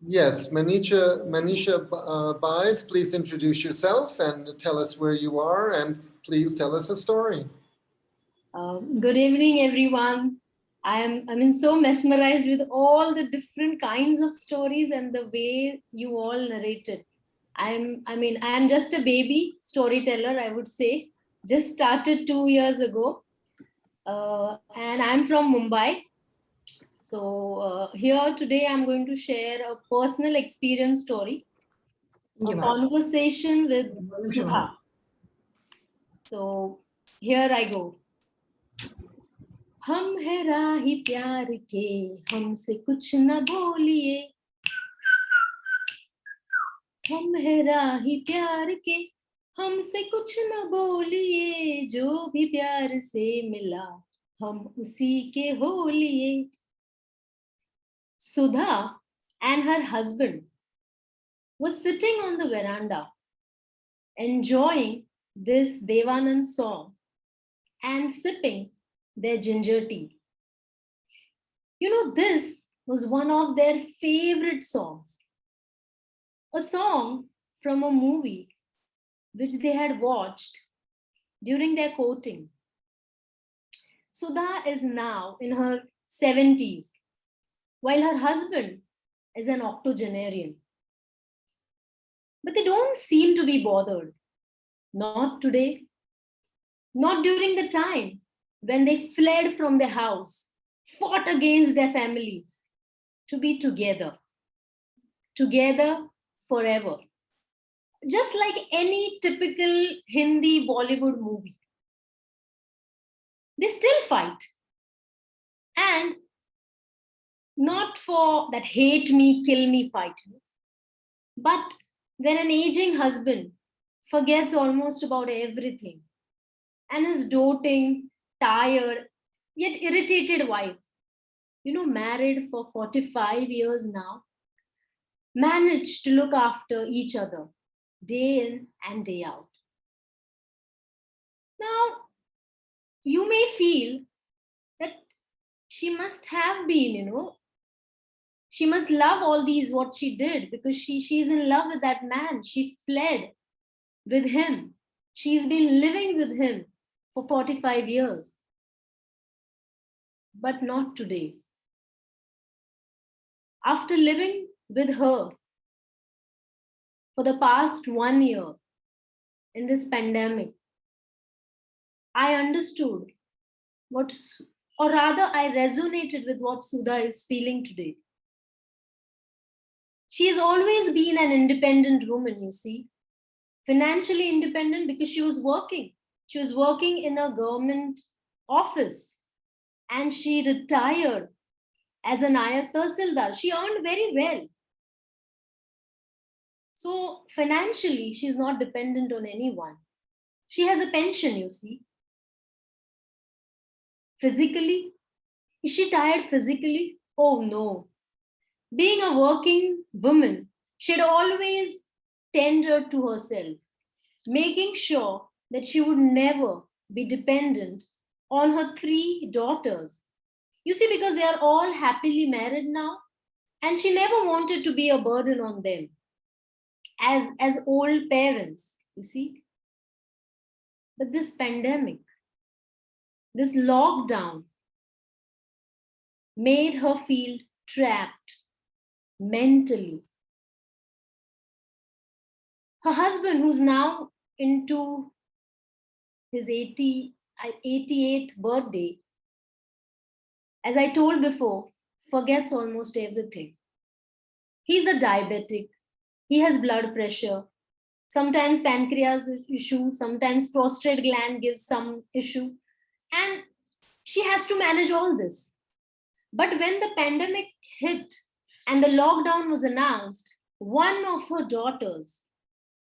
Yes, Manisha Bhise, please introduce yourself and tell us where you are, and please tell us a story. Good evening, everyone. I'm so mesmerized with all the different kinds of stories and the way you all narrate it. I'm just a baby storyteller, I would say. Just started 2 years ago, and I'm from Mumbai. So here today, I'm going to share a personal experience story, a conversation with Sudha. So here I go. हम है राही प्यार के हमसे कुछ न बोलिए हम है राही प्यार के हमसे कुछ न बोलिए जो भी प्यार से मिला हम उसी के हो लिए Sudha and her husband was sitting on the veranda enjoying this Devanand song and sipping their ginger tea. You know, this was one of their favorite songs, a song from a movie which they had watched during their courting. Sudha is now in her 70s, while her husband is an octogenarian. But they don't seem to be bothered. Not today, not during the time when they fled from their house, fought against their families to be together forever. Just like any typical Hindi Bollywood movie. They still fight. And not for that hate me, kill me fight. But when an aging husband forgets almost about everything and his doting, tired, yet irritated wife, married for 45 years now, managed to look after each other day in and day out. Now, you may feel that she must have been, she must love all these what she did because she's in love with that man. She fled with him. She's been living with him for 45 years. But not today. After living with her for the past 1 year in this pandemic, I understood or rather, I resonated with what Sudha is feeling today. She has always been an independent woman, you see, financially independent because she was working. She was working in a government office and she retired as an Nayak Tahsildar. She earned very well. So financially, she's not dependent on anyone. She has a pension, you see. Physically, is she tired physically? Oh no. Being a working woman, she'd always tended to herself, making sure that she would never be dependent on her 3 daughters. You see, because they are all happily married now, and she never wanted to be a burden on them as old parents, you see. But this pandemic, this lockdown made her feel trapped mentally. Her husband, who's now into his 88th birthday, as I told before, forgets almost everything. He's a diabetic. He has blood pressure. Sometimes pancreas issue, sometimes prostate gland gives some issue. And she has to manage all this. But when the pandemic hit and the lockdown was announced, one of her daughters,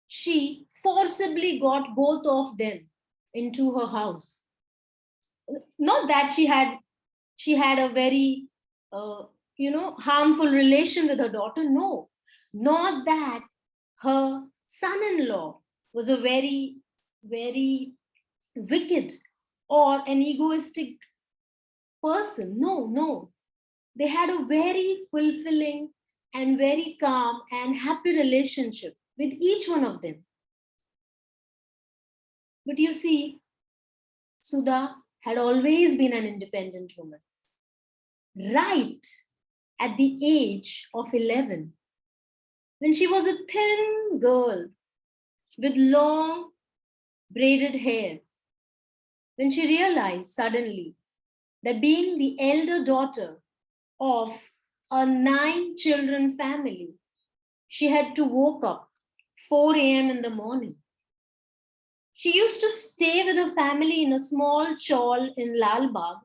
she forcibly got both of them into her house. Not that she had a very harmful relation with her daughter. No, not that her son-in-law was a very, very wicked or an egoistic person. No. They had a very fulfilling and very calm and happy relationship with each one of them. But you see, Sudha had always been an independent woman. Right at the age of 11, when she was a thin girl with long braided hair, when she realized suddenly that being the elder daughter of a 9 children family, she had to wake up 4 a.m. in the morning. She used to stay with her family in a small chawl in Lal Bagh,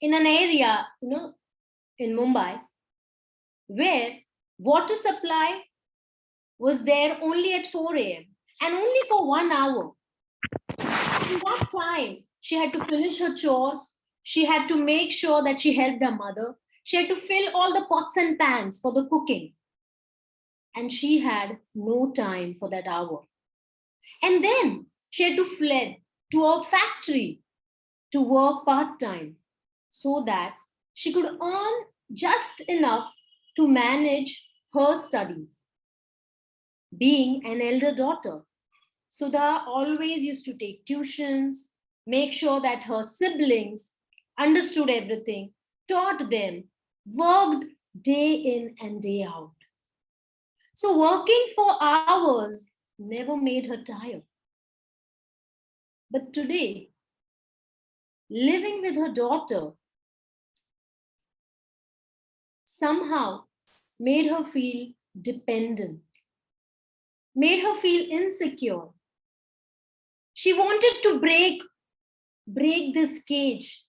in an area, in Mumbai, where water supply was there only at 4 a.m. and only for 1 hour. In that time, she had to finish her chores. She had to make sure that she helped her mother. She had to fill all the pots and pans for the cooking. And she had no time for that hour. And then she had to fled to a factory to work part-time so that she could earn just enough to manage her studies. Being an elder daughter, Sudha always used to take tuitions, make sure that her siblings understood everything, taught them, worked day in and day out. So working for hours never made her tired. But today, living with her daughter somehow made her feel dependent, made her feel insecure. She wanted to break this cage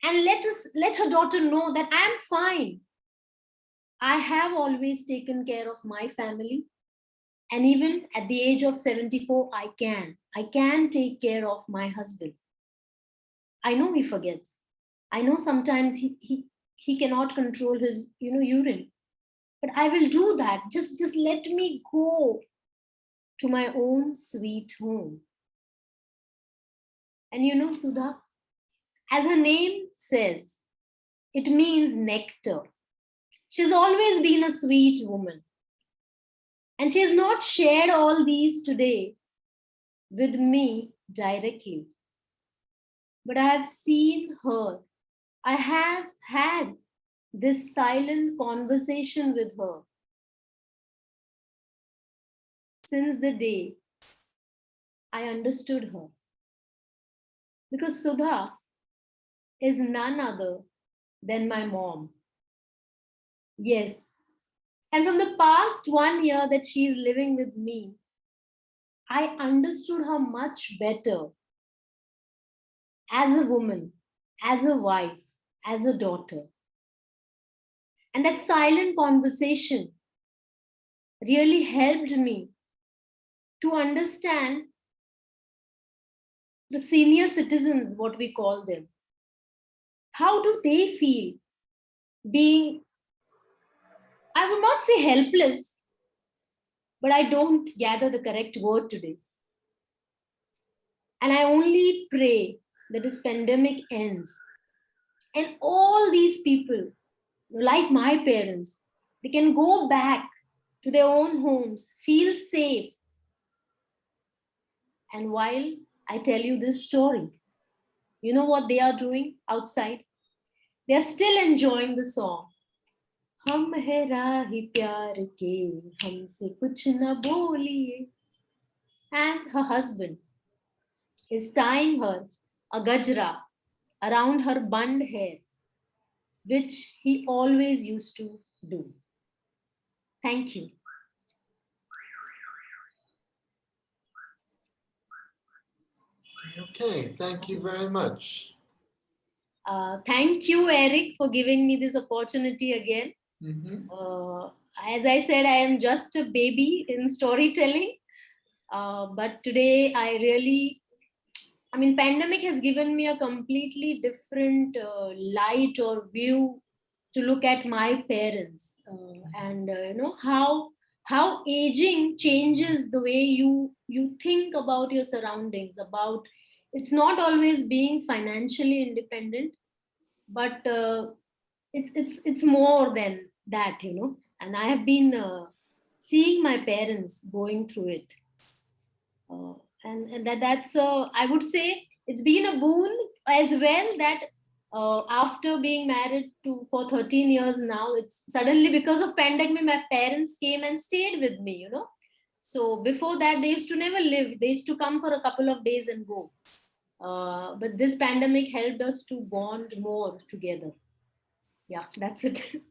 and let her daughter know that I am fine. I have always taken care of my family, and even at the age of 74, I can take care of my husband. I know he forgets. I know sometimes he cannot control his urine, but I will do that. Just let me go to my own sweet home. And Sudha, as her name says, it means nectar. She's always been a sweet woman. And she has not shared all these today with me directly. But I have seen her. I have had this silent conversation with her since the day I understood her. Because Sudha is none other than my mom. Yes. And from the past 1 year that she is living with me, I understood her much better as a woman, as a wife, as a daughter. And that silent conversation really helped me to understand the senior citizens, what we call them. How do they feel being, I would not say helpless, but I don't gather the correct word today. And I only pray that this pandemic ends and all these people, like my parents, they can go back to their own homes, feel safe. And while I tell you this story, you know what they are doing outside? They are still enjoying the song. हम है राही प्यार के हमसे कुछ न बोलिए. And her husband is tying her a gajra around her bund hair, which he always used to do. Thank you. Okay, thank you very much. Thank you, Eric, for giving me this opportunity again. As I said, I am just a baby in storytelling. But today pandemic has given me a completely different light or view to look at my parents, and how aging changes the way you think about your surroundings. About it's not always being financially independent, but it's more than that. And I have been seeing my parents going through it. And that's I would say it's been a boon as well, that after being married for 13 years now, it's suddenly, because of pandemic, my parents came and stayed with me, you know. So before that, they used to never live. They used to come for a couple of days and go. But this pandemic helped us to bond more together. Yeah, that's it.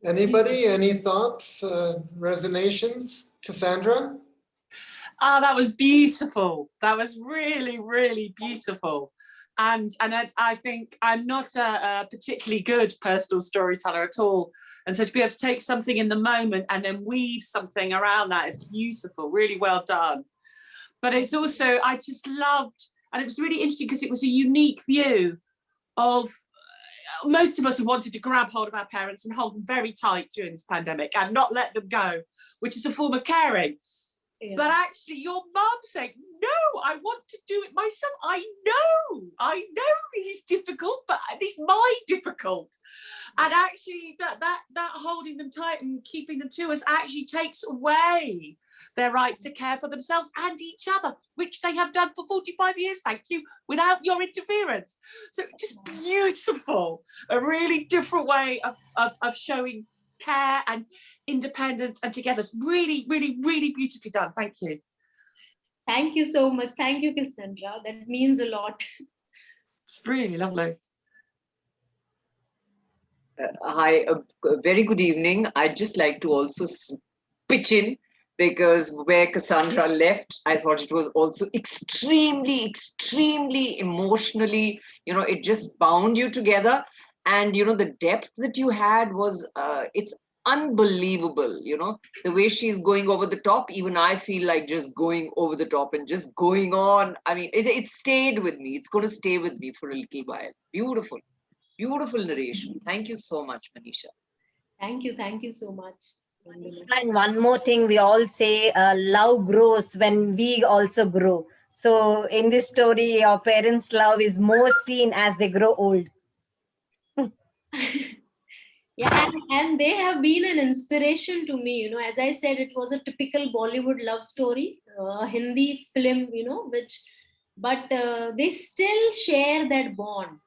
Anybody, any thoughts, resonations? Cassandra? Ah, that was beautiful. That was really, really beautiful. And I think I'm not a particularly good personal storyteller at all. And so to be able to take something in the moment and then weave something around that is beautiful, really well done. But it's also, I just loved, and it was really interesting because it was a unique view of most of us who wanted to grab hold of our parents and hold them very tight during this pandemic and not let them go, which is a form of caring. Yeah. But actually your mum saying, no, I want to do it myself. I know he's difficult, but he's my difficult. And actually that holding them tight and keeping them to us actually takes away their right to care for themselves and each other, which they have done for 45 years, thank you, without your interference. So just beautiful, a really different way of showing care and independence and together. It's really, really, really beautifully done. Thank you. Thank you so much. Thank you, Cassandra. That means a lot. It's really lovely. Hi, a very good evening. I'd just like to also pitch in, because where Cassandra left, I thought it was also extremely, extremely emotionally, it just bound you together. And, the depth that you had was, it's unbelievable, the way she's going over the top. Even I feel like just going over the top and just going on. I mean, it stayed with me. It's going to stay with me for a little while. Beautiful, beautiful narration. Thank you so much, Manisha. Thank you so much. And one more thing, we all say love grows when we also grow. So in this story, your parents' love is more seen as they grow old. Yeah, and they have been an inspiration to me. As I said, it was a typical Bollywood love story, a Hindi film, but they still share that bond.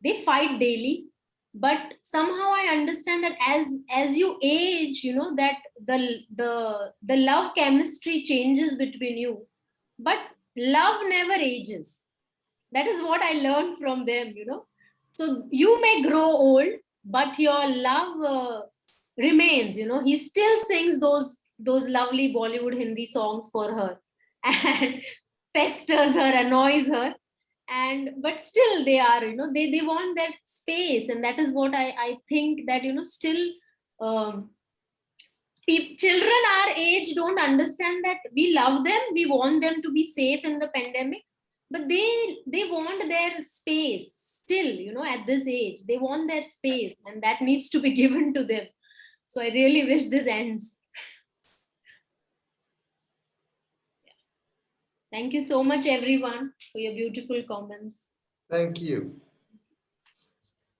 They fight daily, but somehow I understand that as you age, that the love chemistry changes between you, but love never ages. That is what I learned from them. So you may grow old, but your love remains. He still sings those lovely Bollywood Hindi songs for her and pesters her, annoys her, but still they are, they want that space. And that is what I think, that still children our age don't understand that we love them, we want them to be safe in the pandemic, but they want their space still. At this age they want their space, and that needs to be given to them. So I really wish this ends. Thank you so much, everyone, for your beautiful comments. Thank you.